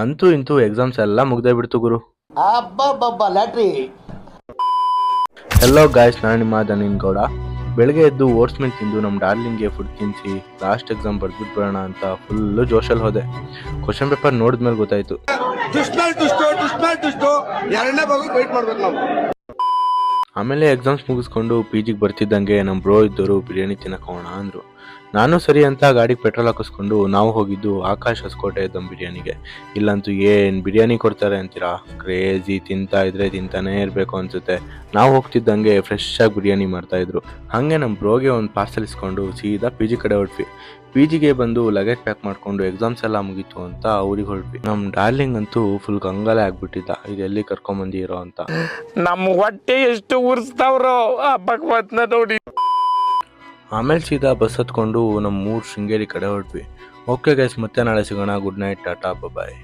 ಅಂತೂ ಇಂತೂ ಎಕ್ಸಾಮ್ಸ್ ಎಲ್ಲ ಮುಗ್ದೇ ಬಿಡ್ತು ಗುರು. ಲ್ಯಾಟ್ರಿ. ಹೆಲೋ ಗಾಯ್ಸ್, ನಾನು ನಿಮ್ಮ ಧನಿನ್ ಗೌಡ. ಬೆಳಗ್ಗೆ ಎದ್ದು ಓಟ್ಸ್ ಮಿಲ್ ತಿಂದು ನಮ್ಮ ಡಾರ್ಲಿಂಗ್ಗೆ ಫುಡ್ ತಿನ್ನಿಸಿ ಲಾಸ್ಟ್ ಎಕ್ಸಾಮ್ ಬರ್ದ್ಬಿಟ್ಟು ಬರೋಣ ಅಂತ ಫುಲ್ಲು ಜೋಶಲ್ಲಿ ಹೋದೆ. ಕ್ವಶನ್ ಪೇಪರ್ ನೋಡಿದ್ಮೇಲೆ ಗೊತ್ತಾಯ್ತು. ಆಮೇಲೆ ಎಕ್ಸಾಮ್ಸ್ ಮುಗಿಸ್ಕೊಂಡು PGಗೆ ಬರ್ತಿದ್ದಂಗೆ ನಮ್ಮ ಬ್ರೋ ಇದ್ದವರು ಬಿರಿಯಾನಿ ತಿನ್ನಕ್ಕೆ ಹೋಗೋಣ ಅಂದರು. ನಾನು ಸರಿ ಅಂತ ಗಾಡಿಗೆ ಪೆಟ್ರೋಲ್ ಹಾಕಿಸ್ಕೊಂಡು ನಾವು ಹೋಗಿದ್ದು ಆಕಾಶ್ ಹೊಸಕೋಟೆ ದಮ್ ಬಿರಿಯಾನಿಗೆ. ಇಲ್ಲಂತೂ ಏನು ಬಿರಿಯಾನಿ ಕೊಡ್ತಾರೆ ಅಂತೀರಾ, ಕ್ರೇಜಿ. ತಿಂತಾ ಇದ್ರೆ ತಿಂತಾನೇ ಇರಬೇಕು ಅನ್ಸುತ್ತೆ. ನಾವು ಹೋಗ್ತಿದ್ದಂಗೆ ಫ್ರೆಶ್ ಆಗಿ ಬಿರಿಯಾನಿ ಮಾಡ್ತಾಯಿದ್ರು. ಹಾಗೆ ನಮ್ಮ ಬ್ರೋಗೆ ಒಂದು ಪಾರ್ಸಲ್ ಇಸ್ಕೊಂಡು ಸೀದಾ PG ಕಡೆ ಹೊರಟ್ವಿ. PGಗೆ ಬಂದು ಲಗೇಜ್ ಪ್ಯಾಕ್ ಮಾಡ್ಕೊಂಡು ಎಕ್ಸಾಮ್ಸ್ ಎಲ್ಲ ಮುಗೀತು ಅಂತ ಊರಿಗೆ ಹೊರಟ್ವಿ. ನಮ್ಮ ಡಾರ್ಲಿಂಗ್ ಅಂತೂ ಫುಲ್ ಗಂಗಾಲೆ ಆಗ್ಬಿಟ್ಟಿದ್ದ, ಇದೆಲ್ಲಿ ಕರ್ಕೊಂಬಂದಿರೋ ಅಂತ. ನಮ್ಮ ಹೊಟ್ಟೆ ಎಷ್ಟು ಉರ್ಸ್ತಾವ್ರೋ ಆ ಭಗವತ್ನ ನೋಡಿ. ಆಮೇಲೆ ಸೀದಾ ಬಸ್ ಹತ್ಕೊಂಡು ನಮ್ಮ 3 ಶೃಂಗೇರಿ ಕಡೆ ಹೊರಟ್ವಿ. ಓಕೆ ಗೈಸ್, ಮತ್ತೆ ನಾಳೆ ಸಿಗೋಣ. ಗುಡ್ ನೈಟ್, ಟಾಟಾ, ಬಾಯ್.